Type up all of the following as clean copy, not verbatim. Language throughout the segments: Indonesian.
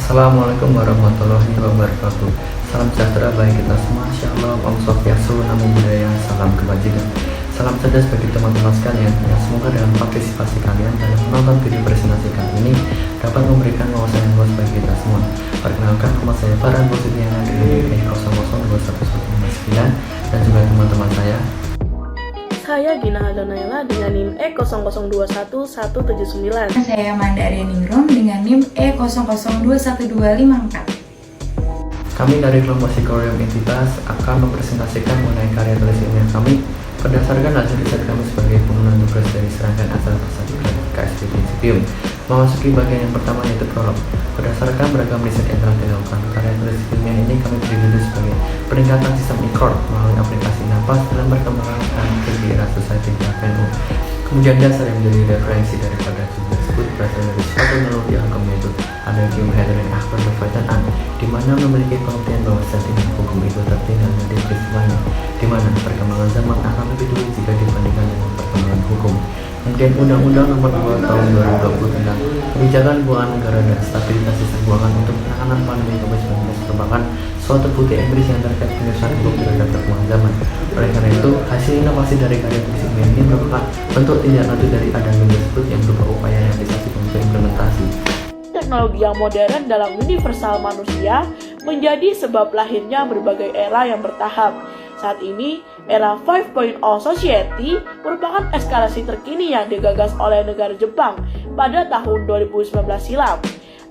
Assalamualaikum warahmatullahi wabarakatuh. Salam sejahtera bagi kita semua. Shalom, Om Swastiastu, Namo Buddhaya, salam kebajikan. Salam cerdas bagi teman-teman sekalian. Ya, semoga dalam partisipasi kalian dalam menonton video presentasi kali ini dapat memberikan wawasan yang luas bagi kita semua. Perkenalkan, nama saya Farhan Bosidiana dari E002119 dan juga teman-teman Saya Gina Hadonayla dengan NIM E00211179. Saya Mandaria Ningrum dengan NIM E00212554. Kami dari kelompok Psikologi Entitas akan mempresentasikan mengenai karya tulis ilmiah kami berdasarkan hasil riset kami sebagai pengembangan tugas dari serangkaian acara pasar KSP Principium. Memasuki bagian yang pertama yaitu prolog. Berdasarkan beragam riset yang telah dilakukan, karya tulis ilmiah ini kami beri judul sebagai peningkatan sistem e-court melalui aplikasi Napas dalam perkembangan di era society PNU. Kemudian dasar yang menjadi referensi daripada judul tersebut berasal dari suatu analogi hukum yaitu ada Kim Hedren Akbar Berfaitan di mana memiliki pengertian bahwa sentimen hukum itu tertinggal dari peristiwanya, di mana perkembangan zaman akan lebih dulu jika dibandingkan dengan perkembangan hukum. Kemudian Undang-Undang Nomor 2 Tahun 2020 tentang Kebijakan Keuangan Negara dan Stabilitas Sistem Keuangan untuk penanganan pandemi COVID-19 merupakan suatu bukti empiris yang terkait penyelesaian hukum terhadap perkembangan zaman. Oleh karena itu, hasil inovasi dari karya tulis ilmiah ini merupakan bentuk tindak lanjut dari adangan tersebut yang berupa upaya realisasi untuk implementasi. Teknologi yang modern dalam universal manusia menjadi sebab lahirnya berbagai era yang bertahap. Saat ini, era 5.0 Society merupakan eskalasi terkini yang digagas oleh negara Jepang pada tahun 2019 silam.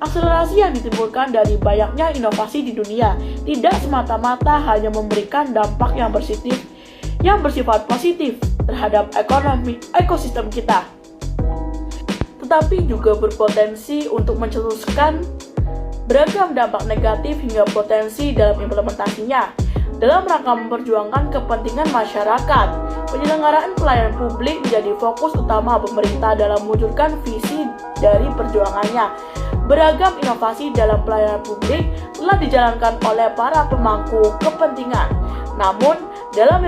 Akselerasi yang ditimbulkan dari banyaknya inovasi di dunia tidak semata-mata hanya memberikan dampak yang bersifat positif terhadap ekonomi ekosistem kita, tetapi juga berpotensi untuk mencetuskan beragam dampak negatif hingga potensi dalam implementasinya. Dalam rangka memperjuangkan kepentingan masyarakat, penyelenggaraan pelayanan publik menjadi fokus utama pemerintah dalam mewujudkan visi dari perjuangannya. Beragam inovasi dalam pelayanan publik telah dijalankan oleh para pemangku kepentingan. Namun, dalam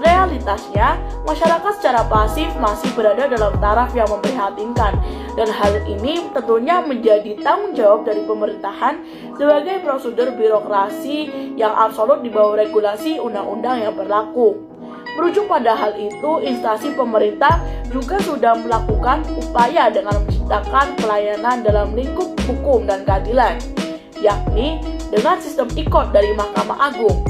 realitasnya, masyarakat secara pasif masih berada dalam taraf yang memprihatinkan. Dan hal ini tentunya menjadi tanggung jawab dari pemerintahan sebagai prosedur birokrasi yang absolut di bawah regulasi undang-undang yang berlaku. Merujuk pada hal itu, instansi pemerintah juga sudah melakukan upaya dengan menciptakan pelayanan dalam lingkup hukum dan keadilan, yakni dengan sistem e-court dari Mahkamah Agung.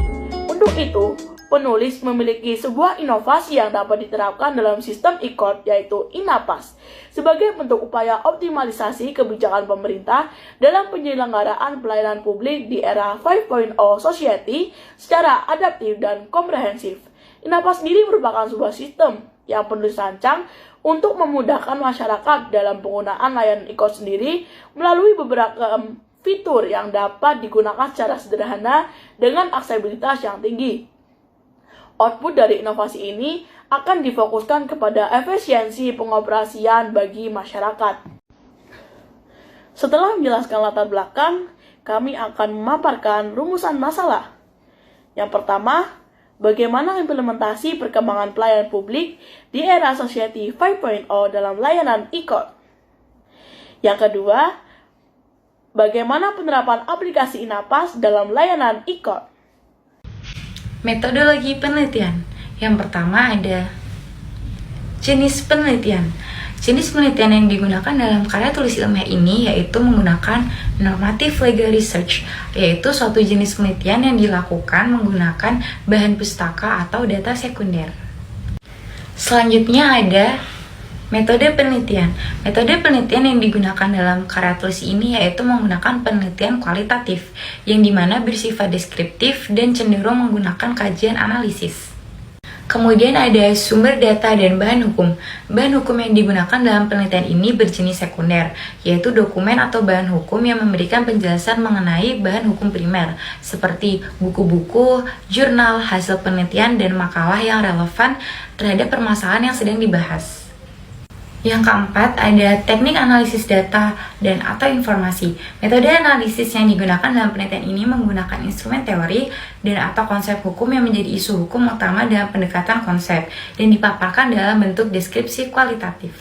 Untuk itu, penulis memiliki sebuah inovasi yang dapat diterapkan dalam sistem e-court yaitu INAPAS sebagai bentuk upaya optimalisasi kebijakan pemerintah dalam penyelenggaraan pelayanan publik di era 5.0 Society secara adaptif dan komprehensif. INAPAS sendiri merupakan sebuah sistem yang penulis rancang untuk memudahkan masyarakat dalam penggunaan layanan e-court sendiri melalui beberapa fitur yang dapat digunakan secara sederhana dengan aksesibilitas yang tinggi. Output dari inovasi ini akan difokuskan kepada efisiensi pengoperasian bagi masyarakat. Setelah menjelaskan latar belakang, kami akan memaparkan rumusan masalah. Yang pertama, bagaimana implementasi perkembangan pelayanan publik di era Society 5.0 dalam layanan e-court. Yang kedua, bagaimana penerapan aplikasi INAPAS dalam layanan e-court. Metodologi penelitian. Yang pertama ada jenis penelitian. Jenis penelitian yang digunakan dalam karya tulis ilmiah ini yaitu menggunakan normative legal research, yaitu suatu jenis penelitian yang dilakukan menggunakan bahan pustaka atau data sekunder. Selanjutnya ada metode penelitian. Metode penelitian yang digunakan dalam karya tulis ini yaitu menggunakan penelitian kualitatif, yang dimana bersifat deskriptif dan cenderung menggunakan kajian analisis. Kemudian ada sumber data dan bahan hukum. Bahan hukum yang digunakan dalam penelitian ini berjenis sekunder, yaitu dokumen atau bahan hukum yang memberikan penjelasan mengenai bahan hukum primer, seperti buku-buku, jurnal, hasil penelitian, dan makalah yang relevan terhadap permasalahan yang sedang dibahas. Yang keempat, ada teknik analisis data dan atau informasi. Metode analisis yang digunakan dalam penelitian ini menggunakan instrumen teori dan atau konsep hukum yang menjadi isu hukum utama dalam pendekatan konsep dan dipaparkan dalam bentuk deskripsi kualitatif.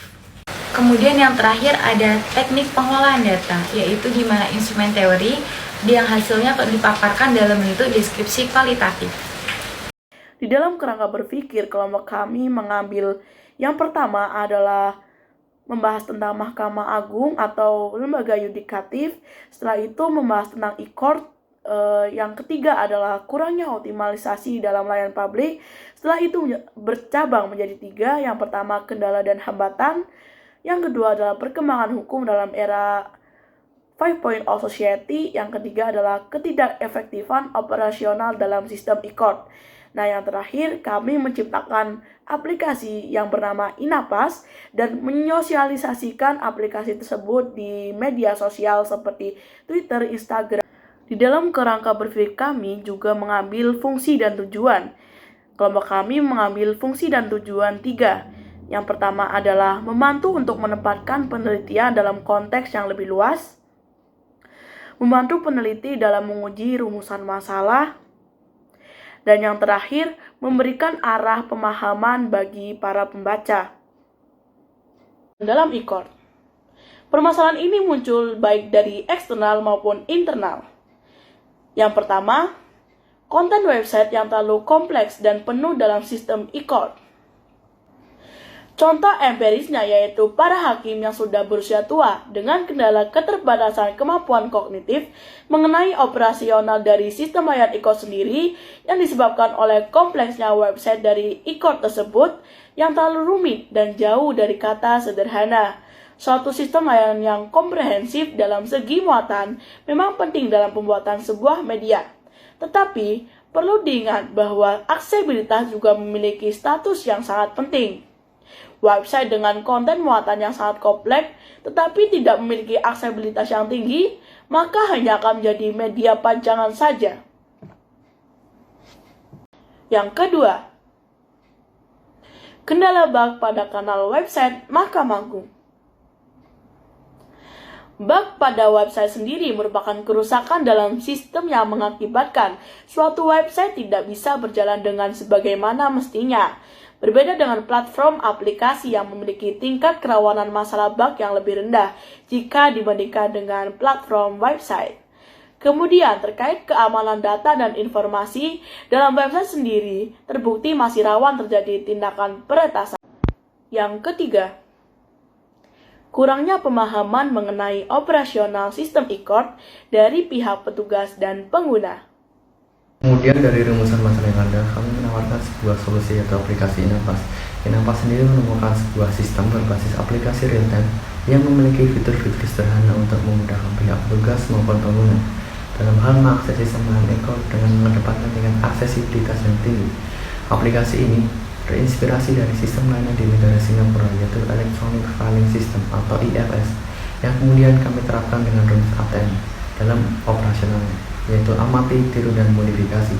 Kemudian yang terakhir ada teknik pengelolaan data, yaitu di mana instrumen teori yang hasilnya dipaparkan dalam bentuk deskripsi kualitatif. Di dalam kerangka berpikir, kelompok kami mengambil yang pertama adalah membahas tentang Mahkamah Agung atau lembaga yudikatif. Setelah itu membahas tentang e-court. Yang ketiga adalah kurangnya optimalisasi dalam layanan publik. Setelah itu bercabang menjadi 3. Yang pertama, kendala dan hambatan. Yang kedua adalah perkembangan hukum dalam era 5.0 society. Yang ketiga adalah ketidakefektifan operasional dalam sistem e-court. Nah, yang terakhir, kami menciptakan aplikasi yang bernama Inapas dan menyosialisasikan aplikasi tersebut di media sosial seperti Twitter, Instagram. Di dalam kerangka berpikir kami juga mengambil fungsi dan tujuan. Kelompok kami mengambil fungsi dan tujuan 3. Yang pertama adalah membantu untuk menempatkan penelitian dalam konteks yang lebih luas, membantu peneliti dalam menguji rumusan masalah, dan yang terakhir, memberikan arah pemahaman bagi para pembaca. Dalam e-court, permasalahan ini muncul baik dari eksternal maupun internal. Yang pertama, konten website yang terlalu kompleks dan penuh dalam sistem e-court. Contoh empirisnya yaitu para hakim yang sudah berusia tua dengan kendala keterbatasan kemampuan kognitif mengenai operasional dari sistem layanan e-court sendiri yang disebabkan oleh kompleksnya website dari e-court tersebut yang terlalu rumit dan jauh dari kata sederhana. Suatu sistem layanan yang komprehensif dalam segi muatan memang penting dalam pembuatan sebuah media. Tetapi perlu diingat bahwa aksesibilitas juga memiliki status yang sangat penting. Website dengan konten muatan yang sangat kompleks tetapi tidak memiliki aksesibilitas yang tinggi, maka hanya akan menjadi media pancangan saja. Yang kedua, kendala bug pada kanal website Mahkamah Agung. Bug pada website sendiri merupakan kerusakan dalam sistem yang mengakibatkan suatu website tidak bisa berjalan dengan sebagaimana mestinya. Berbeda dengan platform aplikasi yang memiliki tingkat kerawanan masalah bug yang lebih rendah jika dibandingkan dengan platform website. Kemudian terkait keamanan data dan informasi dalam website sendiri terbukti masih rawan terjadi tindakan peretasan. Yang ketiga, kurangnya pemahaman mengenai operasional sistem e-court dari pihak petugas dan pengguna. Kemudian dari rumusan masalah yang ada, kami menawarkan sebuah solusi yaitu aplikasi Inapas. Inapas sendiri menemukan sebuah sistem berbasis aplikasi real-time yang memiliki fitur-fitur sederhana untuk memudahkan pihak petugas maupun pengguna dalam hal mengakses sistem layanan e-court dengan mengedepankan tingkat aksesibilitas yang tinggi. Aplikasi ini terinspirasi dari sistem layanan di negara Singapura yaitu Electronic Filing System atau EFS yang kemudian kami terapkan dengan rumus ATM dalam operasionalnya, yaitu amati, tiru, dan modifikasi.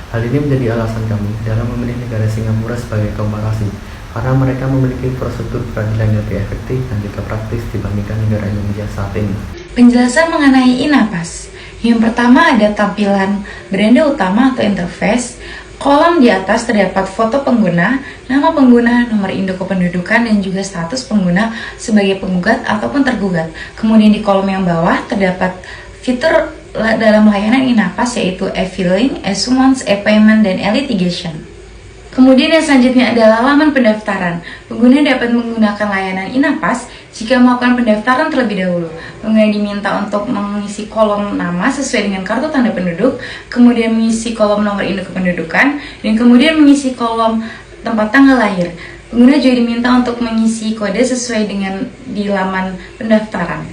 Hal ini menjadi alasan kami dalam memilih negara Singapura sebagai komparasi, karena mereka memiliki prosedur peradilan yang lebih efektif dan juga praktis dibandingkan negara Indonesia saat ini. Penjelasan mengenai Inapas. Yang pertama ada tampilan beranda utama atau interface. Kolom di atas terdapat foto pengguna, nama pengguna, nomor induk kependudukan, dan juga status pengguna sebagai penggugat ataupun tergugat. Kemudian di kolom yang bawah terdapat fitur dalam layanan Inapas yaitu e-filing, e-summons, e-payment, dan e-litigation. Kemudian yang selanjutnya adalah laman pendaftaran. Pengguna dapat menggunakan layanan Inapas jika melakukan pendaftaran terlebih dahulu. Pengguna diminta untuk mengisi kolom nama sesuai dengan kartu tanda penduduk, kemudian mengisi kolom nomor induk kependudukan, dan kemudian mengisi kolom tempat tanggal lahir. Pengguna juga diminta untuk mengisi kode sesuai dengan di laman pendaftaran.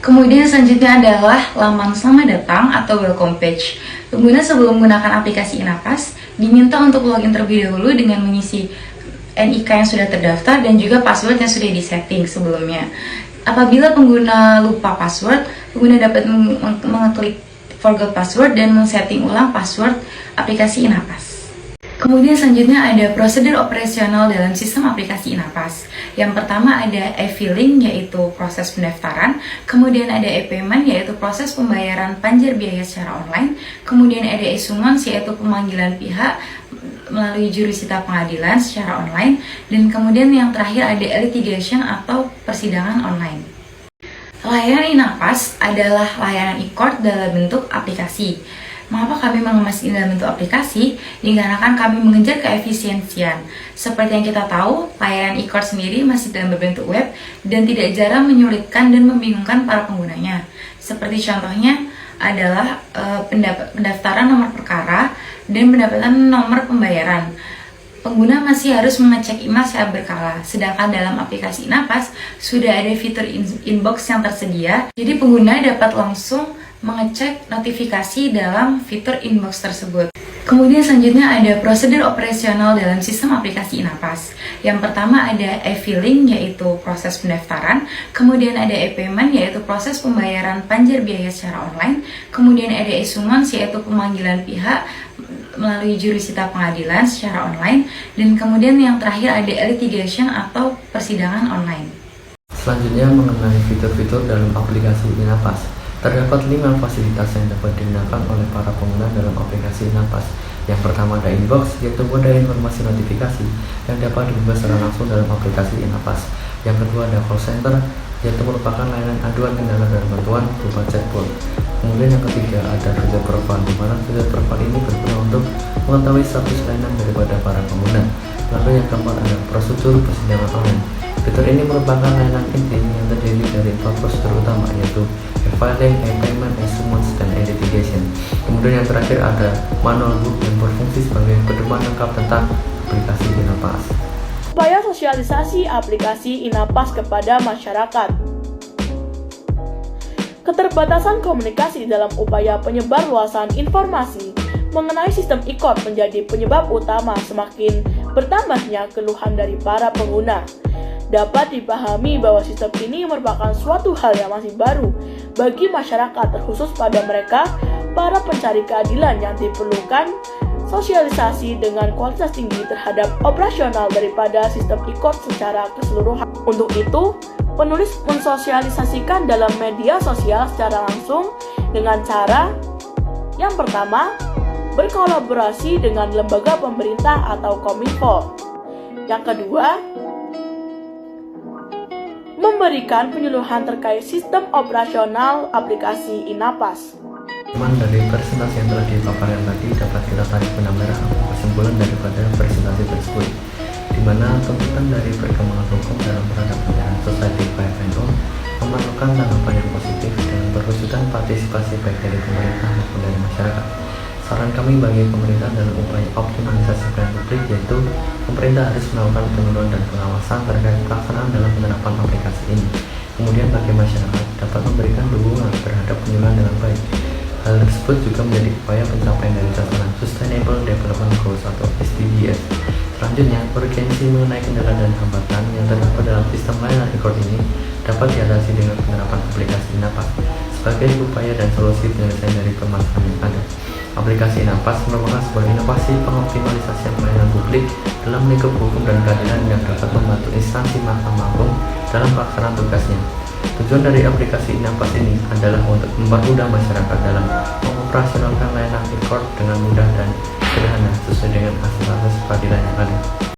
Kemudian selanjutnya adalah laman selamat datang atau welcome page. Pengguna sebelum menggunakan aplikasi Inapas diminta untuk login terlebih dahulu dengan mengisi NIK yang sudah terdaftar dan juga password yang sudah disetting sebelumnya. Apabila pengguna lupa password, pengguna dapat mengeklik forgot password dan men-setting ulang password aplikasi Inapas. Kemudian selanjutnya ada prosedur operasional dalam sistem aplikasi Inapas. Yang pertama ada e-filing yaitu proses pendaftaran, kemudian ada e-payment yaitu proses pembayaran panjar biaya secara online, kemudian ada e-summons yaitu pemanggilan pihak melalui jurusita pengadilan secara online, dan kemudian yang terakhir ada litigation atau persidangan online. Layanan iNapas adalah layanan e-court dalam bentuk aplikasi. Mengapa kami mengemas ini dalam bentuk aplikasi? Dikarenakan kami mengejar keefisiensian. Seperti yang kita tahu, layanan e-court sendiri masih dalam berbentuk web dan tidak jarang menyulitkan dan membingungkan para penggunanya. Seperti contohnya adalah pendaftaran nomor perkara dan pendapatan nomor pembayaran. Pengguna masih harus mengecek email secara berkala, sedangkan dalam aplikasi iNapas sudah ada fitur inbox yang tersedia, jadi pengguna dapat langsung mengecek notifikasi dalam fitur inbox tersebut. Kemudian selanjutnya ada prosedur operasional dalam sistem aplikasi iNapas. Yang pertama ada e-filing, yaitu proses pendaftaran, kemudian ada e-payment, yaitu proses pembayaran panjar biaya secara online, kemudian ada e-summons, yaitu pemanggilan pihak melalui jurusita pengadilan secara online, dan kemudian yang terakhir ada litigation atau persidangan online. Selanjutnya mengenai fitur-fitur dalam aplikasi iNapas. Terdapat 5 fasilitas yang dapat digunakan oleh para pengguna dalam aplikasi iNapas. Yang pertama ada inbox, yaitu moda informasi notifikasi yang dapat dibuka secara langsung dalam aplikasi iNapas. Yang kedua ada call center, yaitu merupakan layanan aduan kendala dan bantuan berupa chatbot. Kemudian yang ketiga ada fitur profile, di mana fitur profile ini berguna untuk mengetahui status layanan daripada para pengguna. Lalu yang keempat ada prosedur persidangan online. Fitur ini merupakan layanan inti yang terdiri dari 4 prosedur utama, yaitu e-filing, e-payment, e-summons, dan e-litigation. Kemudian yang terakhir ada manual book yang berfungsi sebagai pedoman lengkap tentang aplikasi iNapas. Upaya sosialisasi aplikasi iNapas kepada masyarakat. Keterbatasan komunikasi dalam upaya penyebarluasan informasi mengenai sistem e-court menjadi penyebab utama semakin bertambahnya keluhan dari para pengguna. Dapat dipahami bahwa sistem ini merupakan suatu hal yang masih baru bagi masyarakat, terkhusus pada mereka para pencari keadilan yang diperlukan sosialisasi dengan kualitas tinggi terhadap operasional daripada sistem e-court secara keseluruhan. Untuk itu, penulis mensosialisasikan dalam media sosial secara langsung dengan cara yang pertama, berkolaborasi dengan lembaga pemerintah atau Kominfo. Yang kedua, memberikan penyuluhan terkait sistem operasional aplikasi iNapas. Teman dari presentasi yang telah dipaparkan tadi dapat kita tarik benang-benang kesimpulan daripada presentasi tersebut, di mana tuntutan dari perkembangan hukum dalam peradaban pelayanan Society 5.0 memerlukan tanggapan yang positif dengan perwujudan partisipasi baik dari pemerintah maupun dari masyarakat. Saran kami bagi pemerintah dalam upaya optimalisasi pelayanan publik yaitu pemerintah harus melakukan penyuluhan dan pengawasan terkait pelaksanaan dalam penerapan aplikasi ini. Kemudian bagi masyarakat dapat memberikan dukungan terhadap penyuluhan dengan baik. Hal tersebut juga menjadi upaya pencapaian dari sasaran Sustainable Development Goals atau SDGs. Selanjutnya, urgensi mengenai kendala dan hambatan yang terdapat dalam sistem layanan e-court ini dapat diatasi dengan penerapan aplikasi iNapas sebagai upaya dan solusi penyelesaian dari permasalahan yang ada. Aplikasi iNapas merupakan sebuah inovasi pengoptimalisasian pelayanan publik dalam lingkup hukum dan keadilan yang dapat membantu instansi Mahkamah Agung dalam pelaksanaan tugasnya. Tujuan dari aplikasi iNapas ini adalah untuk mempermudah masyarakat dalam mengoperasionalkan layanan e-court dengan mudah dan sederhana sesuai dengan asas-asas peradilan yang ada.